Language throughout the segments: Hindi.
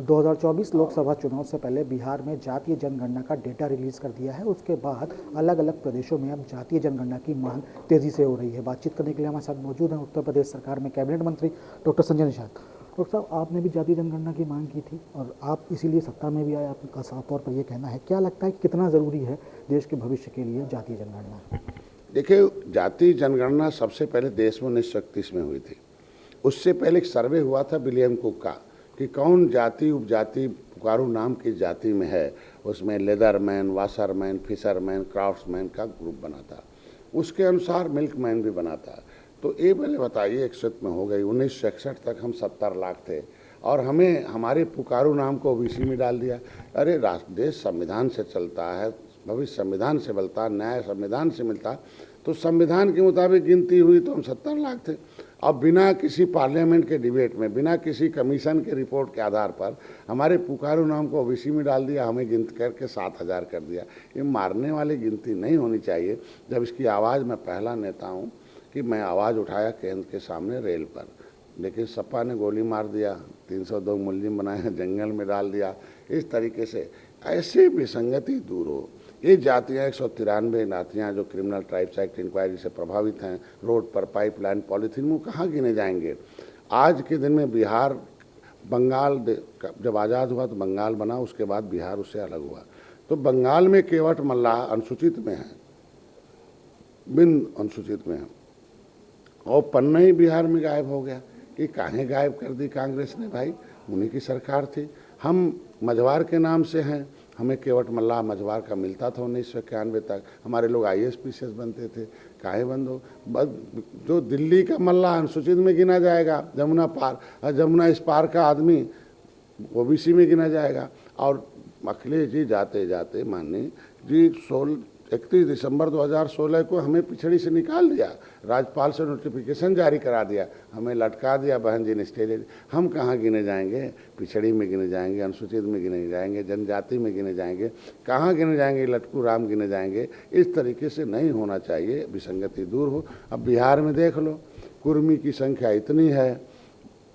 2024 लोकसभा चुनाव से पहले बिहार में जातीय जनगणना का डेटा रिलीज कर दिया है। उसके बाद अलग अलग प्रदेशों में अब जातीय जनगणना की मांग तेजी से हो रही है। बातचीत करने के लिए हमारे साथ मौजूद हैं उत्तर प्रदेश सरकार में कैबिनेट मंत्री डॉक्टर संजय निषाद। डॉक्टर साहब, आपने भी जातीय जनगणना की मांग की थी और आप इसीलिए सत्ता में भी आए। आपका साफ तौर पर यह कहना है, क्या लगता है कि कितना ज़रूरी है देश के भविष्य के लिए जातीय जनगणना? देखिए, जातीय जनगणना सबसे पहले देश में 1931 में हुई थी। उससे पहले एक सर्वे हुआ था विलियम कुक का कि कौन जाति उपजाति पुकारू नाम की जाति में है। उसमें लेदरमैन, वाशरमैन, फिशरमैन, क्राफ्ट्समैन का ग्रुप बना था। उसके अनुसार मिल्कमैन भी बना था। तो ये पहले बताइए, 61 में हो गई, 1961 तक हम 70 लाख थे और हमें हमारे पुकारू नाम को ओबीसी में डाल दिया। अरे देश संविधान से चलता है, भविष्य संविधान से बनता, न्याय संविधान से मिलता। तो संविधान के मुताबिक गिनती हुई तो हम 70 लाख थे। अब बिना किसी पार्लियामेंट के डिबेट में, बिना किसी कमीशन के रिपोर्ट के आधार पर हमारे पुकारू नाम को ओबीसी में डाल दिया, हमें गिनत करके 7,000 कर दिया। ये मारने वाली गिनती नहीं होनी चाहिए। जब इसकी आवाज़, मैं पहला नेता हूँ कि मैं आवाज़ उठाया केंद्र के सामने रेल पर, लेकिन सपा ने गोली मार दिया, 302 मुलजिम बनाए, जंगल में डाल दिया। इस तरीके से ऐसे विसंगति दूर हो। ये जातियाँ 193 जातियाँ जो क्रिमिनल ट्राइब्स एक्ट इंक्वायरी से प्रभावित हैं, रोड पर पाइपलाइन, पॉलीथीन, वो कहाँ गिने जाएंगे? आज के दिन में बिहार, बंगाल जब आज़ाद हुआ तो बंगाल बना, उसके बाद बिहार उससे अलग हुआ। तो बंगाल में केवट मल्लाह अनुसूचित में है, बिन अनुसूचित में है, और पन्ना ही बिहार में गायब हो गया। कि काहे गायब कर दी कांग्रेस ने? भाई, उन्हीं की सरकार थी। हम मझवार के नाम से हैं, हमें केवट मल्लाह मझवार का मिलता था 1991 तक। हमारे लोग IAS PCS बनते थे। काहे बंद हो? जो दिल्ली का मल्लाह अनुसूचित में गिना जाएगा, जमुना पार, जमुना इस पार का आदमी OBC में गिना जाएगा। और अखिलेश जी जाते जाते माननीय जी 31 दिसंबर 2016 को हमें पिछड़ी से निकाल दिया, राज्यपाल से नोटिफिकेशन जारी करा दिया, हमें लटका दिया। बहन जी ने स्टेज, हम कहाँ गिने जाएंगे? पिछड़ी में गिने जाएंगे, अनुसूचित में गिने जाएंगे, जनजाति में गिने जाएंगे, कहाँ गिने जाएंगे? लटकू राम गिने जाएंगे। इस तरीके से नहीं होना चाहिए, विसंगति दूर हो। अब बिहार में देख लो, कुर्मी की संख्या इतनी है,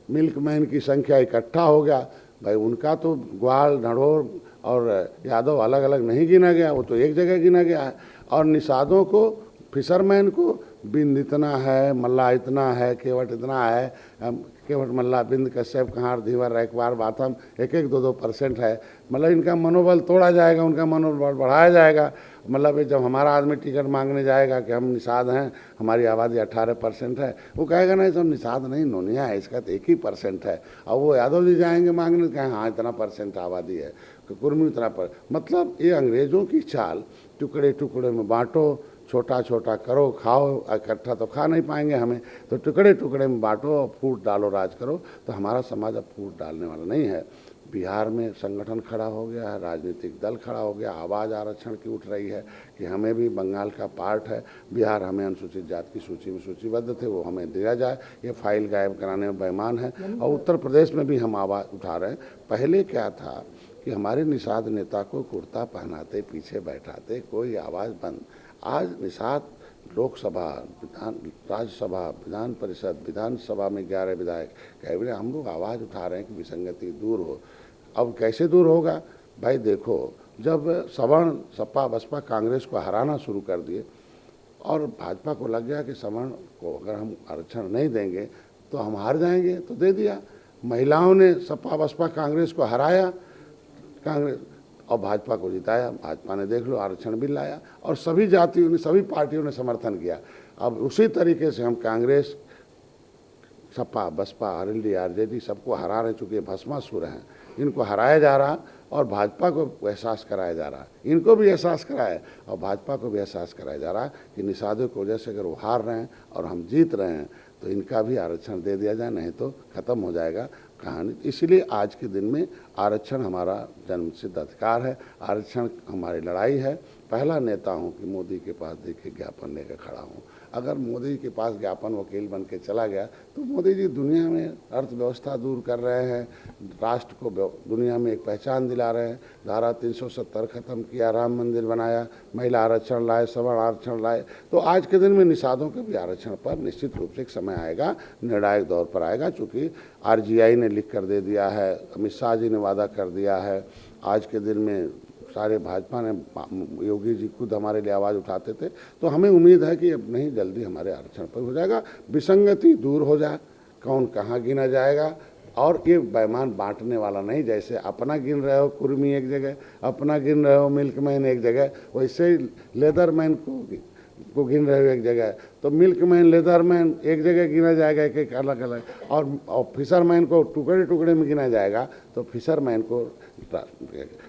मिल्कमैन की संख्या इकट्ठा हो गया। भाई, उनका तो ग्वाल, ढढ़ोर और यादव अलग अलग नहीं गिना गया, वो तो एक जगह गिना गया है। और निषादों को, फिशरमैन को बिंद इतना है, मल्ला इतना है, केवट इतना है। केवट, मल्ला, बिंद, कश्यप, कहार, धीवर, रैकवार, बाथम 1-1, 2-2% है। मतलब इनका मनोबल तोड़ा जाएगा, उनका मनोबल बढ़ाया जाएगा। मतलब जब हमारा आदमी टिकट मांगने जाएगा कि हम निषाद हैं, हमारी आबादी 18% है, वो कहेगा नहीं सब निषाद नहीं, नोनिया है, इसका तो 1% है। और वो यादव जी जाएंगे मांगने, कहें हाँ इतना % आबादी है, कुर्मी उतना पर। मतलब ये अंग्रेज़ों की चाल, टुकड़े टुकड़े में बांटो, छोटा छोटा करो, खाओ, इकट्ठा तो खा नहीं पाएंगे हमें, तो टुकड़े टुकड़े में बांटो और फूट डालो, राज करो। तो हमारा समाज अब फूट डालने वाला नहीं है। बिहार में संगठन खड़ा हो गया है, राजनीतिक दल खड़ा हो गया, आवाज़ आरक्षण की उठ रही है कि हमें भी बंगाल का पार्ट है। बिहार हमें अनुसूचित जाति की सूची में सूचीबद्ध थे, वो हमें दिया जाए। ये फाइल गायब कराने में बेईमान है। और उत्तर प्रदेश में भी हम आवाज़ उठा रहे हैं। पहले क्या था कि हमारे निषाद नेता को कुर्ता पहनाते, पीछे बैठाते, कोई आवाज़ बंद। आज निषाद लोकसभा, राज्यसभा, विधान परिषद, विधानसभा में 11 विधायक, कैबिनेट, हम लोग आवाज़ उठा रहे हैं कि विसंगति दूर हो। अब कैसे दूर होगा? भाई देखो, जब सवर्ण, सपा, बसपा कांग्रेस को हराना शुरू कर दिए और भाजपा को लग गया कि सवर्ण को अगर हम आरक्षण नहीं देंगे तो हम हार जाएंगे, तो दे दिया। महिलाओं ने सपा, बसपा, कांग्रेस को हराया, कांग्रेस और भाजपा को जिताया। भाजपा ने देख लो आरक्षण बिल लाया और सभी जातियों ने, सभी पार्टियों ने समर्थन किया। अब उसी तरीके से हम कांग्रेस, सपा, बसपा, RLD, RJD सबको हरा रहे, चूँकि भस्मासुर हैं, इनको हराया जा रहा और भाजपा को एहसास कराया जा रहा है। इनको भी एहसास कराया और भाजपा को भी एहसास कराया जा रहा है कि निषादों की वजह से अगर वो हार रहे हैं और हम जीत रहे हैं तो इनका भी आरक्षण दे दिया जाए, नहीं तो ख़त्म हो जाएगा कहानी। इसलिए आज के दिन में आरक्षण हमारा जन्मसिद्ध अधिकार है, आरक्षण हमारी लड़ाई है। पहला नेता हूँ कि मोदी के पास देखिए ज्ञापन लेकर खड़ा हूँ। अगर मोदी जी के पास ज्ञापन वकील बन के चला गया तो मोदी जी दुनिया में अर्थव्यवस्था दूर कर रहे हैं, राष्ट्र को दुनिया में एक पहचान दिला रहे हैं। धारा 370 खत्म किया, राम मंदिर बनाया, महिला आरक्षण लाए, सवर्ण आरक्षण लाए। तो आज के दिन में निषादों के भी आरक्षण पर निश्चित रूप से एक समय आएगा, निर्णायक दौर पर आएगा, चूँकि RGI ने लिख कर दे दिया है, अमित शाह जी ने वादा कर दिया है। आज के दिन में सारे भाजपा ने, योगी जी खुद हमारे लिए आवाज़ उठाते थे, तो हमें उम्मीद है कि अब नहीं जल्दी हमारे आरक्षण पर हो जाएगा, विसंगति दूर हो जाए, कौन कहाँ गिना जाएगा। और ये बेईमान बांटने वाला नहीं, जैसे अपना गिन रहे हो कुर्मी एक जगह, अपना गिन रहे हो मिल्कमैन एक जगह, वैसे ही लेदरमैन को गिन रहे हो एक जगह, तो मिल्कमैन लेदरमैन एक जगह गिना जाएगा, एक एक अलग अलग, और फिशरमैन को टुकड़े टुकड़े में गिना जाएगा, तो फिशरमैन को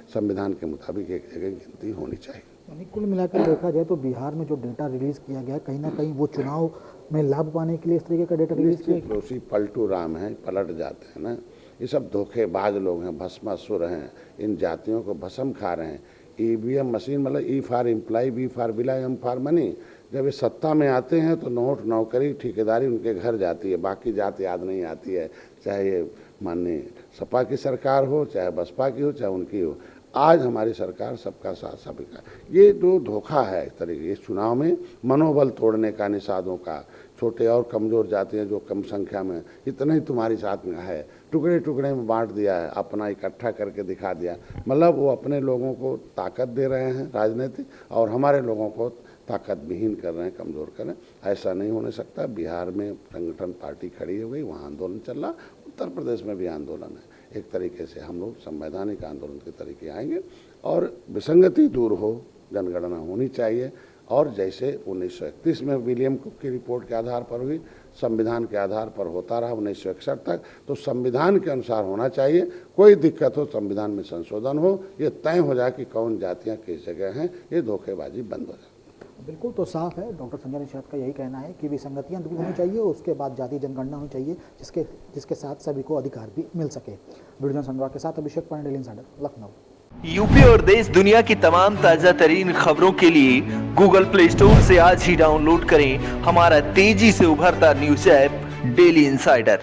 संविधान के मुताबिक एक जगह गिनती होनी चाहिए। यानी कुल मिलाकर देखा जाए तो बिहार में जो डेटा रिलीज़ किया गया है, कहीं ना कहीं वो चुनाव में लाभ पाने के लिए इस तरीके का डेटा रिलीज़ किया गया। दोषी पलटू राम हैं, पलट जाते हैं ना, ये सब धोखेबाज लोग हैं, भस्मासुर हैं, इन जातियों को भस्म खा रहे हैं। EVM मशीन मतलब E for employ, B for villa, M for money. जब ये सत्ता में आते हैं तो नोट, नौकरी, ठेकेदारी उनके घर जाती है, बाकी जात याद नहीं आती है, चाहे ये माननीय सपा की सरकार हो, चाहे बसपा की हो, चाहे उनकी हो। आज हमारी सरकार सबका साथ सबका, ये जो धोखा है इस तरीके, इस चुनाव में मनोबल तोड़ने का, निषादों का, छोटे और कमज़ोर जातियाँ जो कम संख्या में, इतना ही तुम्हारी साथ में है, टुकड़े टुकड़े में बांट दिया है, अपना इकट्ठा करके दिखा दिया। मतलब वो अपने लोगों को ताकत दे रहे हैं राजनीतिक, और हमारे लोगों को ताकत विहीन कर रहे हैं, कमज़ोर कर रहे हैं। ऐसा नहीं होने सकता। बिहार में संगठन पार्टी खड़ी हो गई, वहाँ आंदोलन चल रहा, उत्तर प्रदेश में भी आंदोलन है। एक तरीके से हम लोग संवैधानिक आंदोलन के तरीके आएंगे और विसंगति दूर हो, जनगणना होनी चाहिए। और जैसे 1931 में विलियम कुक की रिपोर्ट के आधार पर हुई, संविधान के आधार पर होता रहा 1961 तक, तो संविधान के अनुसार होना चाहिए। कोई दिक्कत हो संविधान में संशोधन हो, ये तय हो जाए कि कौन जातियाँ किस जगह हैं, ये धोखेबाजी बंद हो जाए। बिल्कुल, तो साफ है डॉक्टर संजय निषाद का यही कहना है कि विसंगतियां दूर होनी चाहिए, उसके बाद जातीय जनगणना होनी चाहिए, जिसके साथ सभी को अधिकार भी मिल सके। वीडियो संवाद के साथ अभिषेक पांडे, इनसाइडर, लखनऊ। यूपी और देश दुनिया की तमाम ताजा तरीन खबरों के लिए गूगल प्ले स्टोर से आज ही डाउनलोड करें हमारा तेजी से उभरता न्यूज ऐप डेली इनसाइडर।